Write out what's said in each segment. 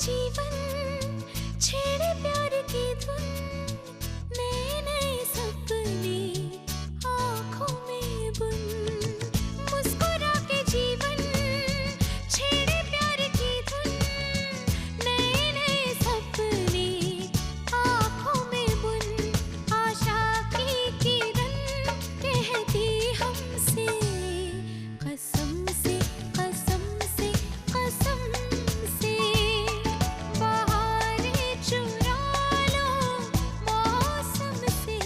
जीवन छेड़े प्यार की धुन, नए नए सपने आँखों में बुन। मुस्कुरा के जीवन छेड़े प्यार की धुन, नए नए सपने आँखों में बुन। आशा की किरण कहती हमसे कसम से कसम से कसम से, बहारें चुरा लो मौसम से,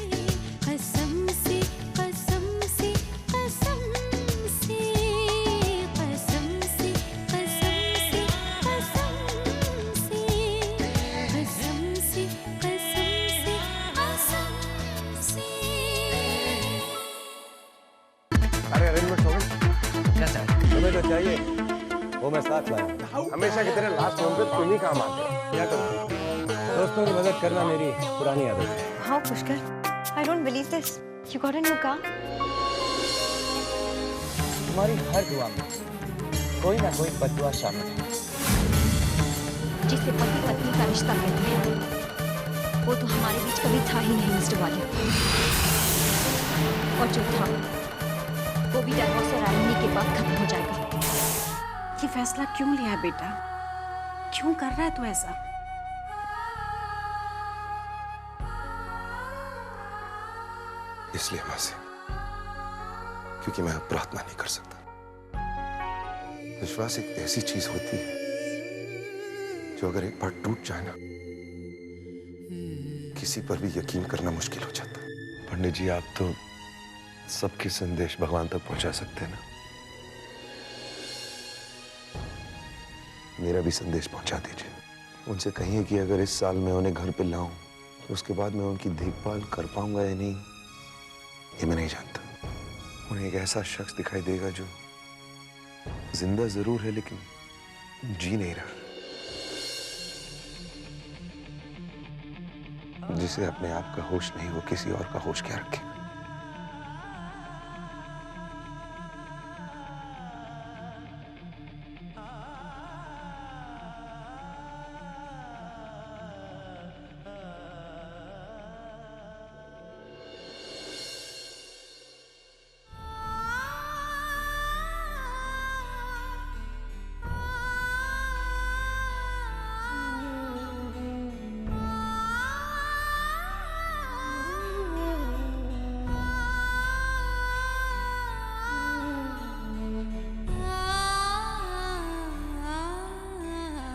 कसम से कसम से कसम से, कसम से कसम से कसम से, कसम से कसम से कसम से। अरे अरेंजमेंट हो गई? क्या सर? तुम्हें जो चाहिए वो मैं साथ लाया। हमेशा की तरह लास्ट मोमेंट पे तुम ही काम आते हो। क्या करूँ? दोस्तों की मदद करना मेरी पुरानी आदत है। How, Pushkar? I don't believe this. You got a new car? तुम्हारी हर दुआ में कोई ना कोई बददुआ शामिल है। जिसे पति पत्नी का रिश्ता कहते हैं, वो तो हमारे बीच कभी था ही नहीं मिस्टर वालिया। और जो था वो भी डाइवोर्स और आईनी के बाद खत्म हो जाएगा। ये फैसला क्यों लिया है बेटा? क्यों कर रहा है तू ऐसा? इसलिए माँ से, क्योंकि मैं अब प्रार्थना नहीं कर सकता। विश्वास एक ऐसी चीज होती है जो अगर एक बार टूट जाए ना, किसी पर भी यकीन करना मुश्किल हो जाता है। पंडित जी, आप तो सबके संदेश भगवान तक पहुंचा सकते हैं ना। मेरा भी संदेश पहुंचा दीजिए। उनसे कहिए कि अगर इस साल मैं उन्हें घर पे लाऊं तो उसके बाद मैं उनकी देखभाल कर पाऊंगा या नहीं, ये मैं नहीं जानता। उन्हें एक ऐसा शख्स दिखाई देगा जो जिंदा जरूर है लेकिन जी नहीं रहा, जिसे अपने आप का होश नहीं, वो किसी और का होश क्या रखे।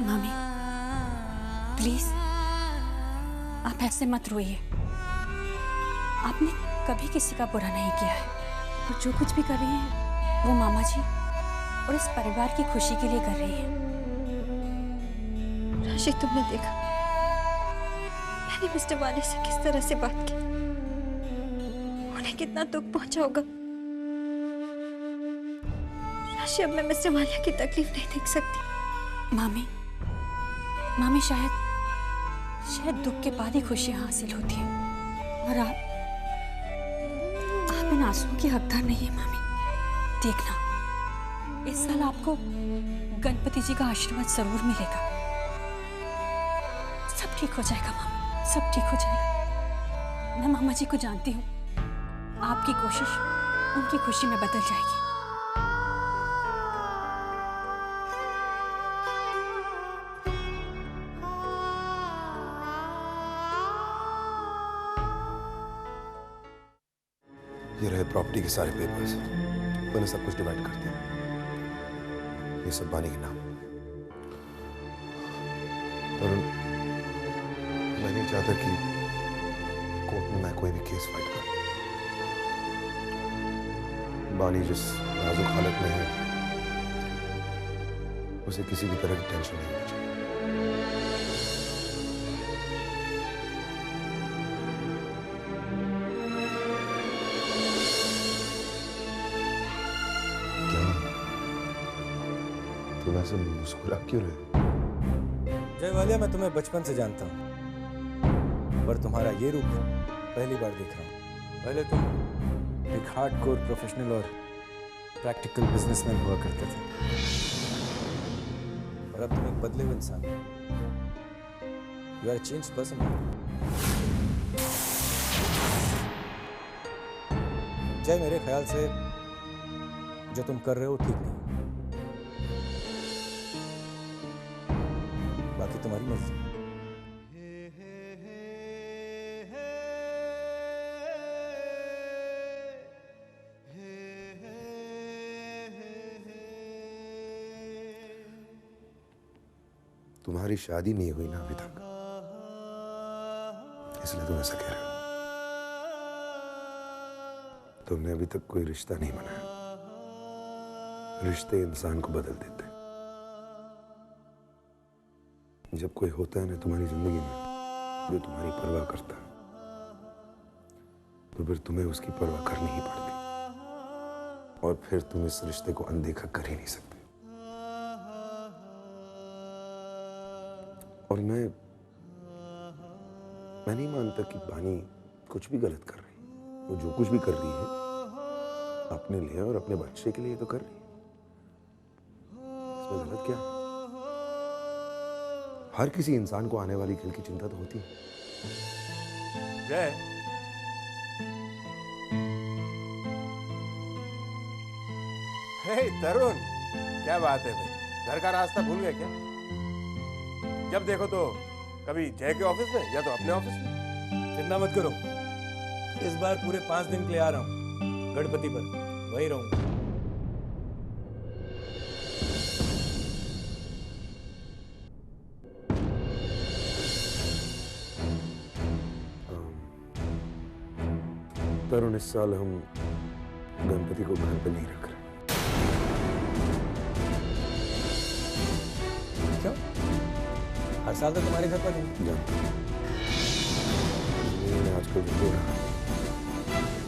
मामी, प्लीज आप ऐसे मत रोइए। आपने कभी किसी का बुरा नहीं किया है और जो कुछ भी कर रही हैं वो मामा जी और इस परिवार की खुशी के लिए कर रही हैं। राशि, तुमने देखा मैंने मिस्टर वालिया से किस तरह से बात की, उन्हें कितना दुख पहुंचा होगा। राशि, अब मैं मिस्टर वालिया की तकलीफ नहीं देख सकती। मामी शायद दुख के बाद ही खुशियां हासिल होती हैं और आप इन आंसुओं की हकदार नहीं है मामी। देखना, इस साल आपको गणपति जी का आशीर्वाद जरूर मिलेगा। सब ठीक हो जाएगा मामी, सब ठीक हो जाएगा। मैं मामा जी को जानती हूँ, आपकी कोशिश उनकी खुशी में बदल जाएगी। ये रहे प्रॉपर्टी के सारे पेपर्स, मैंने सब कुछ डिवाइड कर दिया। ये सब बानी के नाम। और मैं नहीं चाहता कि कोर्ट में मैं कोई भी केस फाइट करूं। बानी जिस नाजुक हालत में है, उसे किसी भी तरह की टेंशन नहीं होनी चाहिए। तुम ऐसे मुस्कुरा क्यों रहे? जय वालिया, मैं तुम्हें बचपन से जानता हूँ, पर तुम्हारा ये रूप पहली बार देख रहा हूँ। पहले तुम एक हार्डकोर प्रोफेशनल और प्रैक्टिकल बिजनेसमैन हुआ करते थे, और अब तुम एक बदले हुए इंसान हो। You are change person. Jai, मेरे ख्याल से जो तुम कर रहे हो ठीक नहीं, बाकी तुम्हारी मर्जी। तुम्हारी शादी नहीं हुई ना अभी तक, इसलिए तुम ऐसा कह रहे हो। तुमने अभी तक कोई रिश्ता नहीं बनाया। रिश्ते इंसान को बदल देते हैं। जब कोई होता है ना तुम्हारी जिंदगी में जो तुम्हारी परवाह करता है, तो फिर तुम्हें उसकी परवाह करनी ही पड़ती, और फिर तुम इस रिश्ते को अनदेखा कर ही नहीं सकते। और मैं नहीं मानता कि बानी कुछ भी गलत कर रही है। वो जो कुछ भी कर रही है अपने लिए और अपने बच्चे के लिए तो कर रही है। इसमें गलत क्या है? हर किसी इंसान को आने वाली कल की चिंता तो होती है। जय, हे तरुण, क्या बात है भाई, घर का रास्ता भूल गए क्या? जब देखो तो कभी जय के ऑफिस में या तो अपने ऑफिस में। चिंता मत करो, इस बार पूरे 5 दिन के लिए आ रहा हूँ गणपति पर, वही रहूंगा। तरुण, इस साल हम गणपति को घर पे नहीं रख रहे। क्यों? हर साल तो तुम्हारे घर पर नहीं। जानता हूं। मैंने आजकल जो हो रहा है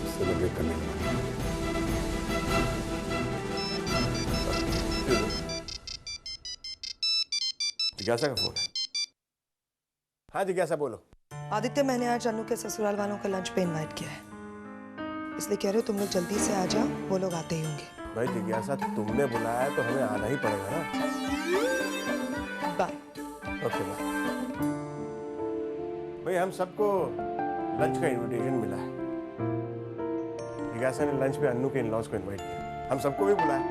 सेलिब्रेट करने के लिए। जिज्ञासा का फोन है। हाँ जिज्ञासा, बोलो। आदित्य, मैंने आज अनु के ससुराल वालों का लंच पे इनवाइट किया है, इसलिए कह रहे हो तुम लोग जल्दी से आ जाओ, वो लोग आते ही होंगे। भाई जिज्ञासा, तुमने बुलाया है तो हमें आना ही पड़ेगा ना। बाय। Okay bye. भाई हम सबको लंच का इनविटेशन मिला है। जिज्ञासा ने लंच पे अन्नू के इन-लॉज को इनवाइट किया, हम सबको भी बुलाया।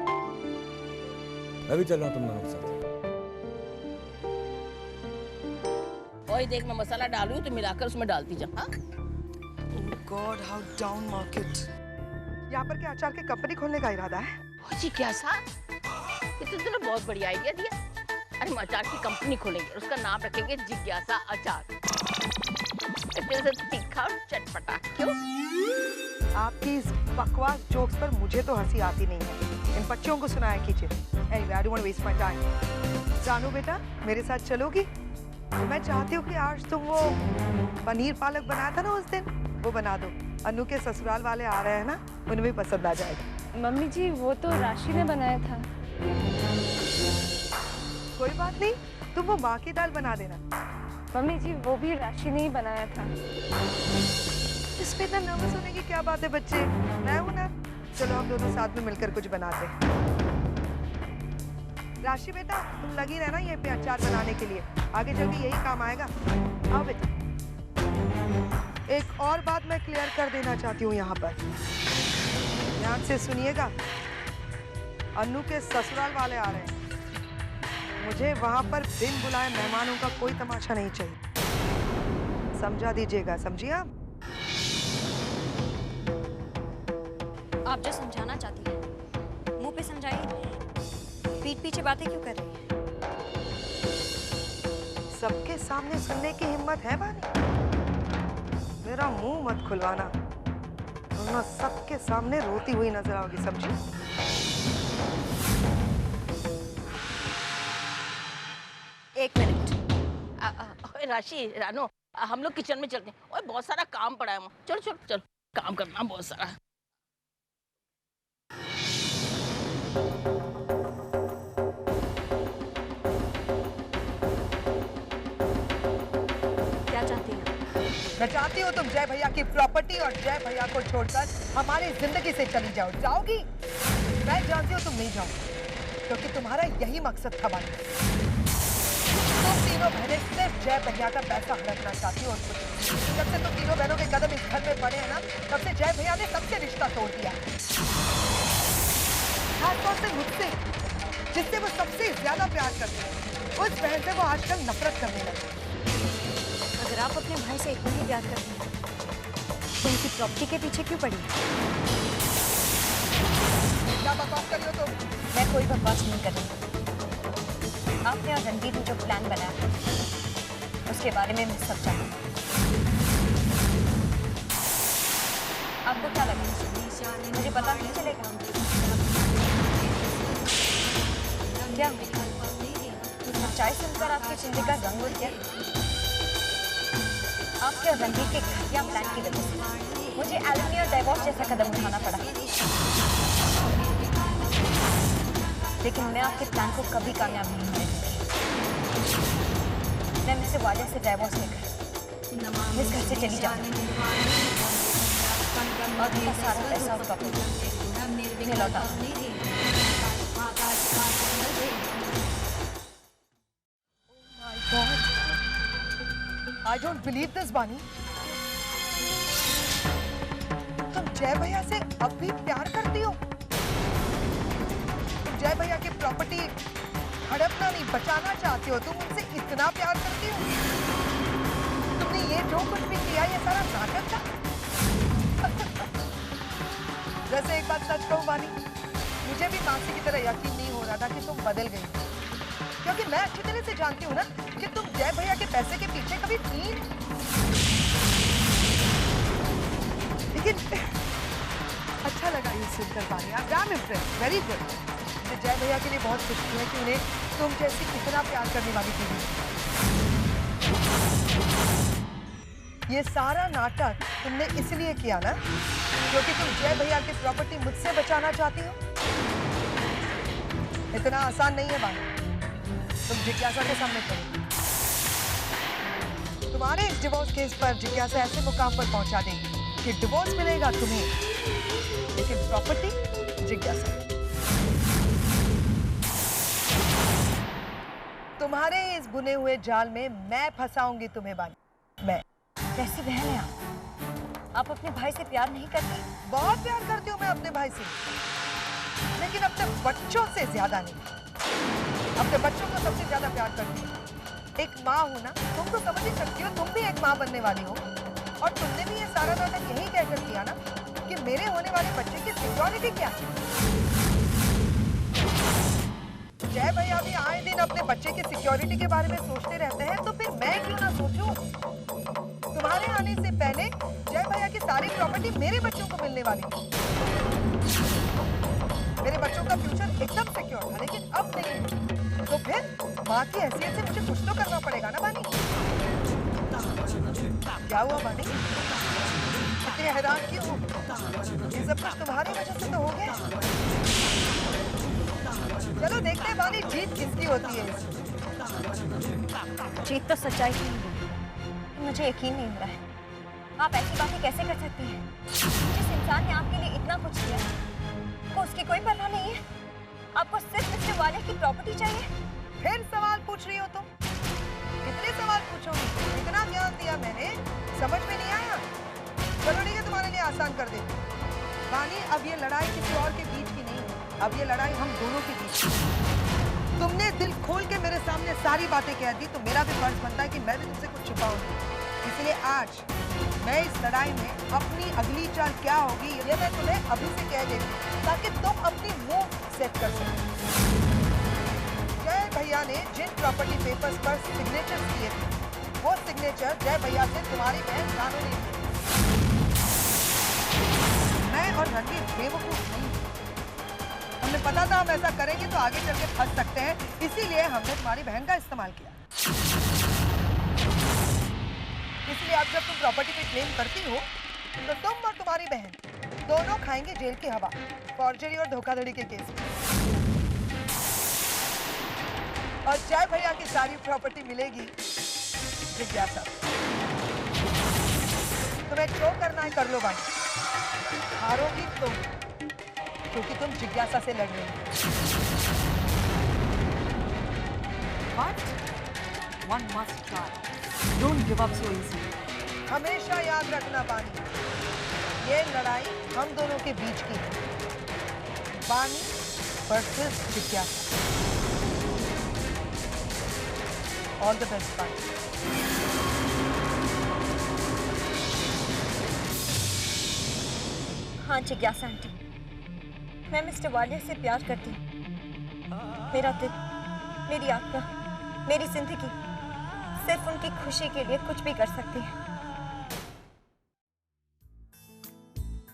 मैं भी चल रहा हूँ तुम दोनों के साथ। वही देख, मैं मसाला डाल रही हूँ तो मिलाकर उसमें डालती जा। हाँ? God, how down market. यहाँ पर क्या अचार की कंपनी खोलने का इरादा है? ओ जिज्ञासा, ये तो तुमने बहुत बढ़िया आइडिया दिया। अरे हम अचार की कंपनी खोलेंगे, उसका नाम रखेंगे जिज्ञासा अचार। तीखा और चटपटा। क्यों? आपकी इस बकवास जोक्स पर मुझे तो हंसी आती नहीं है। इन बच्चों को सुनाया कीजिए। Anyway, I don't want to waste my time. जानू बेटा, मेरे साथ चलोगी? मैं चाहती हूँ कि आज तुम वो पनीर पालक बनाया था ना उस दिन, वो बना दो। अनु के ससुराल वाले आ रहे हैं ना, उन्हें भी पसंद आ जाएगा। मम्मी जी, वो तो राशि ने बनाया था। कोई बात नहीं, तुम वो माँ की दाल बना देना। मम्मी जी, वो भी राशि ने ही बनाया था। इसमें इतना नर्वस होने की क्या बात है बच्चे, मैं हूं ना। चलो हम दोनों साथ में मिलकर कुछ बनाते हैं। राशि बेटा, तुम लगी रहना ये पे अचार बनाने के लिए, आगे चल के यही काम आएगा। आओ बेटा। एक और बात मैं क्लियर कर देना चाहती हूँ यहाँ पर, ध्यान से सुनिएगा। अनु के ससुराल वाले आ रहे हैं, मुझे वहां पर बिन बुलाए मेहमानों का कोई तमाशा नहीं चाहिए, समझा दीजिएगा, समझिए आप? आप जो समझाना चाहती हैं मुंह पे समझाइए, पीठ पीछे बातें क्यों कर रही हैं? सबके सामने सुनने की हिम्मत है बानी? मेरा मुंह मत खुलवाना, वरना सबके सामने रोती हुई नजर आओगी, समझी? एक मिनट। राशि, रानो, हम लोग किचन में चलते हैं। ओए बहुत सारा काम पड़ा है वहाँ। चलो चलो चलो, काम करना बहुत सारा है। क्या चाहती हैं? मैं चाहती हूँ तुम जय भैया की प्रॉपर्टी और जय भैया को छोड़कर हमारी जिंदगी से चली जाओ। जाओगी? मैं जानती हूँ तुम नहीं जाओगी, क्योंकि तुम्हारा यही मकसद था बानी। तुम तीनों बहनें सिर्फ जय भैया का पैसा हड़पना चाहती हो और कुछ नहीं। जब से तुम तीनों बहनों के कदम इस घर में पड़े हैं ना, तब से जय भैया ने सबसे रिश्ता तोड़ दिया, खासतौर से मुझसे, जिससे वो सबसे ज्यादा प्यार करते हैं। उस बहन से वो आजकल नफरत करने लगे। अगर आप अपने भाई से इतना ही प्यार करती हैं तो उनकी प्रॉपर्टी के पीछे क्यों पड़ी? क्या बकवास कर रही हो तुम? मैं कोई बकवास नहीं कर रही। आपने और रणवीर ने जो प्लान बनाया उसके बारे में मैं सब जानती हूँ। आपको क्या लगा मुझे पता नहीं चलेगा? क्या सच्चाई सुनकर आपकी चिंता का रंग उड़ गया? आपके और रणवीर के घटिया प्लान की वजह से मुझे एलिमनी और डाइवोर्स जैसा कदम उठाना पड़ा, लेकिन मैं आपके प्लान को कभी कामयाब नहीं होने दूंगी। मैं मिस्टर वाले से डाइवोर्स लेकर इस घर से चली जाऊंगी और उनका सारा पैसा और प्रॉपर्टी उन्हें लौटा दूंगी। I don't believe this, बानी। तुम जय भैया से अब भी प्यार करती हो? तुम जय भैया की प्रॉपर्टी हड़पना नहीं, बचाना चाहती हो? तुम उनसे इतना प्यार करती हो? तुमने ये जो कुछ भी किया, ये सारा नाटक था? वैसे एक बात सच कहूं बानी, मुझे भी मासी की तरह यकीन नहीं हो रहा था कि तुम बदल गई, क्योंकि मैं अच्छी तरह से जानती हूँ ना कि तुम जय भैया के पैसे के पीछे कभी थी। लेकिन अच्छा लगा ये सुनकर बानी, I am impressed, very good. मुझे जय भैया के लिए बहुत खुशी है कि उन्हें तुम जैसी इतना प्यार करने वाली थी। ये सारा नाटक तुमने इसलिए किया ना क्योंकि तुम जय भैया की प्रॉपर्टी मुझसे बचाना चाहती हो? इतना आसान नहीं है बानी। तुम जिज्ञासा के सामने खड़ी, तुम्हारे इस डिवोर्स केस पर जिज्ञासा ऐसे मुकाम पर पहुंचा देगी कि डिवोर्स मिलेगा तुम्हें, लेकिन प्रॉपर्टी जिज्ञासा। तुम्हारे इस बुने हुए जाल में मैं फंसाऊंगी तुम्हें बानी, मैं। कैसी बहन है आप अपने भाई से प्यार नहीं करती? बहुत प्यार करती हूँ मैं अपने भाई से, लेकिन अपने बच्चों से ज्यादा नहीं। अपने बच्चों को सबसे ज्यादा प्यार करती हूँ। एक माँ हो ना, तुम तो समझ ही सकती हो, तुम भी एक माँ बनने वाली हो, और तुमने भी ये सारा नाटक यही कहकर किया ना कि मेरे होने वाले बच्चे की सिक्योरिटी क्या है। जय भैया भी आए दिन अपने बच्चे की सिक्योरिटी के बारे में सोचते रहते हैं, तो फिर मैं क्यों ना सोचूं? तुम्हारे आने से पहले जय भैया की सारी प्रॉपर्टी मेरे बच्चों को मिलने वाली थी। मेरे बच्चों का फ्यूचर एकदम सिक्योर था, लेकिन अब नहीं। तो फिर माँ की हैसियत से मुझे कुछ तो करना पड़ेगा ना बानी। क्या हुआ बानी? इतने हैरान क्यों हो? ये सब कुछ तुम्हारी वजह से तो हो गया। चलो देखते हैं बानी जीत किसकी होती है। जीत तो सच्चाई की नहीं है। मुझे यकीन नहीं हो रहा है। आप ऐसी बातें कैसे कर सकती हैं? जिस इंसान ने आपके लिए इतना कुछ किया, को उसकी कोई परवाह नहीं है? आपको सिर्फ मिस्टर वाले की प्रॉपर्टी चाहिए? फिर सवाल पूछ रही हो तुम? कितने सवाल पूछोगी? इतना ज्ञान दिया मैंने, समझ में नहीं आया? चलो ठीक है, तुम्हारे लिए आसान कर देती हूँ। बानी, अब ये लड़ाई किसी और के बीच की नहीं है, अब ये लड़ाई हम दोनों के बीच की है। तुमने दिल खोल के मेरे सामने सारी बातें कह दी, तो मेरा भी फर्ज बनता है कि मैं भी तुमसे कुछ छुपाऊंगी। इसलिए आज मैं इस लड़ाई में अपनी अगली चाल क्या होगी ये मैं तुम्हें अभी से कह देती हूँ, ताकि तुम अपनी मूव सेट कर सको। जय भैया ने जिन प्रॉपर्टी पेपर्स पर सिग्नेचर किए थे, वो सिग्नेचर जय भैया से तुम्हारी बहन रानू ने किए। मैं और रणवीर बेवकूफ नहीं, हमें पता था हम ऐसा करेंगे तो आगे चल के फंस सकते हैं, इसीलिए हमने तुम्हारी बहन का इस्तेमाल किया। इसलिए अब जब तुम प्रॉपर्टी पे क्लेम करती हो, तो तुम और तुम्हारी बहन दोनों खाएंगे जेल की हवा, फॉर्जरी और धोखाधड़ी के केस में। और जय भैया की सारी प्रॉपर्टी मिलेगी जिज्ञासा। तुम्हें जो करना है कर लो भाई, हारोगी तुम, क्योंकि तुम जिज्ञासा से लड़ रही हो। One must try. Don't give up so easily. हमेशा याद रखना बानी, ये लड़ाई हम दोनों के बीच की है। बानी वर्सेस जिज्ञासा। All the best, बानी। हाँ जिज्ञासा आंटी, मैं मिस्टर वालिया से प्यार करती हूँ। मेरा दिल, मेरी आत्मा, मेरी जिंदगी सिर्फ उनकी खुशी के लिए कुछ भी कर सकती है।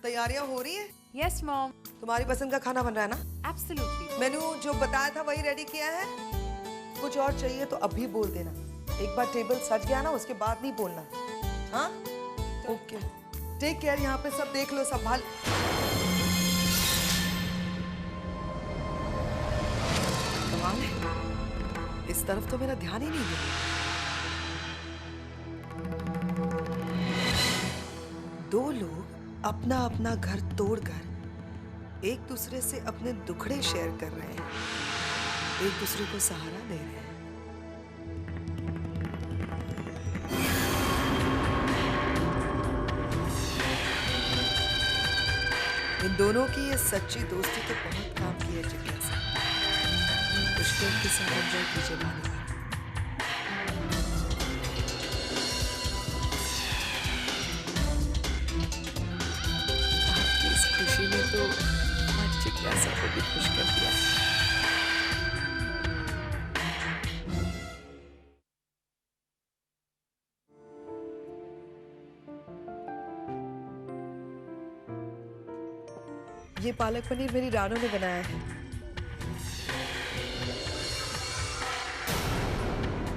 तैयारियां हो रही हैं? यस मॉम, तुम्हारी पसंद का खाना बन रहा है ना? एब्सोल्युटली। मेनू जो बताया था वही रेडी किया है? कुछ और चाहिए तो अभी बोल देना। एक बार टेबल सज गया ना, उसके बाद नहीं बोलना। हाँ? ओके। टेक केयर, यहाँ पे सब देख लो, संभाल। कमाल है, इस तरफ तो मेरा ध्यान ही नहीं है। दो लोग अपना अपना घर तोड़कर एक दूसरे से अपने दुखड़े शेयर कर रहे हैं, एक दूसरे को सहारा दे रहे हैं। इन दोनों की ये सच्ची दोस्ती तो बहुत काम की है जिज्ञासा। मुश्किल के साथ एंजॉय कीजिए बानी। आपकी इस खुशी ने तो आज जिज्ञासा को भी खुश कर दिया। ये पालक पनीर मेरी रानू ने बनाया है।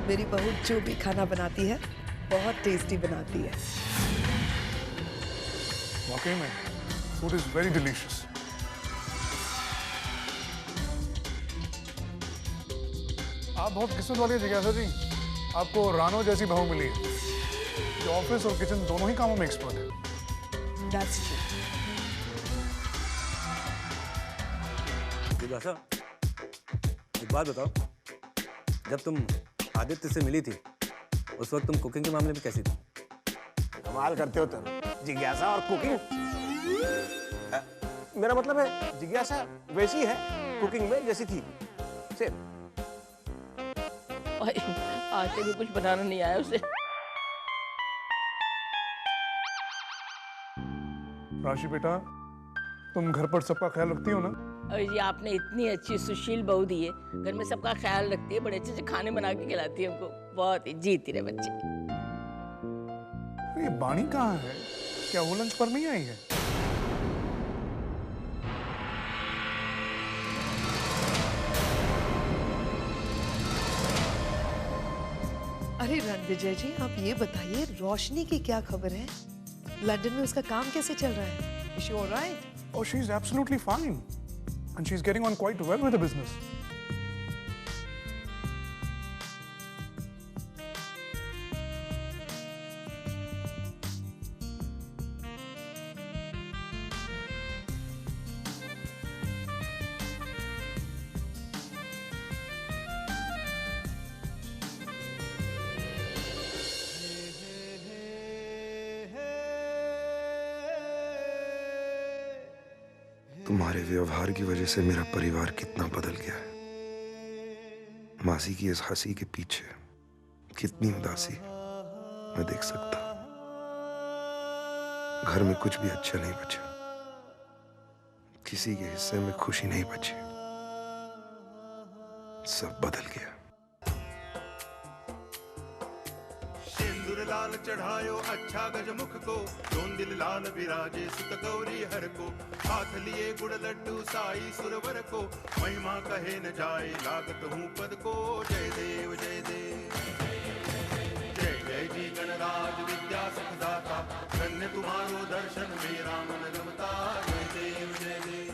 मेरी बहू जो भी खाना बनाती है बहुत टेस्टी बनाती है। वाकई में फूड इज वेरी डिलीशियस। आप बहुत किस्मत वाली है जिज्ञासा जी, आपको रानो जैसी बहू मिली है जो ऑफिस और किचन दोनों ही कामों में एक्सपर्ट है। That's true. जिज्ञासा, एक बात बताओ, जब तुम आदित्य से मिली थी उस वक्त तुम कुकिंग के मामले में कैसी थी? कमाल करते हो तुम। जिज्ञासा और कुकिंग, मेरा मतलब है जिज्ञासा वैसी है कुकिंग में जैसी थी, सेम। आज से भी कुछ बनाना नहीं आया उसे। राशि बेटा, तुम घर पर सबका ख्याल रखती हो ना? और ये आपने इतनी अच्छी सुशील बहू दी है, घर में सबका ख्याल रखती है, बड़े अच्छे से खाने बना के खिलाती है हमको। बहुत ही जीती रहे बच्चे। ये बाणी कहाँ है? क्या वो लंच पर नहीं आई है? अरे रणविजय जी, आप ये बताइए रोशनी की क्या खबर है? लंदन में उसका काम कैसे चल रहा है? Is she all right? Oh, she's absolutely fine. And she's getting on quite well with the business. तुम्हारे व्यवहार की वजह से मेरा परिवार कितना बदल गया है। मासी की इस हंसी के पीछे कितनी उदासी मैं देख सकता हूं। घर में कुछ भी अच्छा नहीं बचा, किसी के हिस्से में खुशी नहीं बची, सब बदल गया। लाल चढ़ायो अच्छा गजमुख को, दोन दिल लाल विराजे सुत गौरी हर को, हाथ लिए गुड़ लड्डू साई सुरवर को, महिमा कहे न जाए लागत हूँ पद को। जय देव जय देव, जय जय जी गणराज विद्या सुखदाता, धन्य तुम्हारो दर्शन मेरा मन रमता। जय देव जय देव।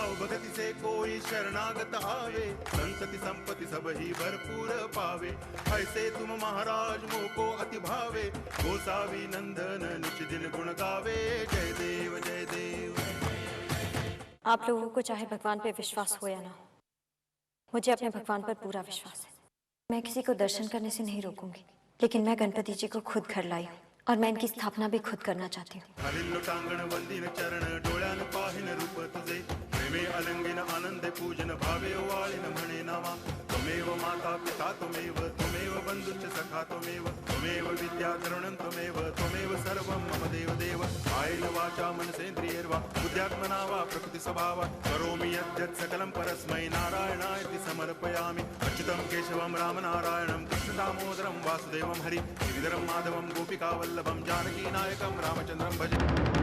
भाव भगति से कोई शरणागत आवे, संतति संपत्ति सब ही भरपूर पावे। ऐसे तुम महाराज मोको अति भावे, गोसावी नंदन निच दिन गुण गावे। जय देव जय देव। आप लोगों को चाहे भगवान पे विश्वास हो या ना हो, मुझे अपने भगवान पर पूरा विश्वास है। मैं किसी को दर्शन करने से नहीं रोकूंगी, लेकिन मैं गणपति जी को खुद घर लाई हूँ और मैं इनकी स्थापना भी खुद करना चाहती हूँ। हरिलोटांगण वंदिन चरण डोळ्यान पाहिन रूप तुझे, प्रेमे अलंगिन आनंद पूजन भावे वाळिन म्हणे नामा। त्वमेव माता पिता त्वमेव, त्वमेव बंधुश्च सखा त्वमेव, त्वमेव विद्या तरुणं त्वमेव, त्वमेव सर्वं मम देव देव। कायेन वाचा मनसेन्द्रियैर्वा बुद्ध्यात्मना वा प्रकृति स्वभावात् करोमि यद्यत् सकलं परस्मै नारायणायति समर्पयामि। अच्युतं केशवं रामनारायणं कृष्ण दामोदरं वासुदेवं हरि गिरिधरं माधवं गोपिकावल्लभं जानकी नायकं रामचन्द्रं भजे।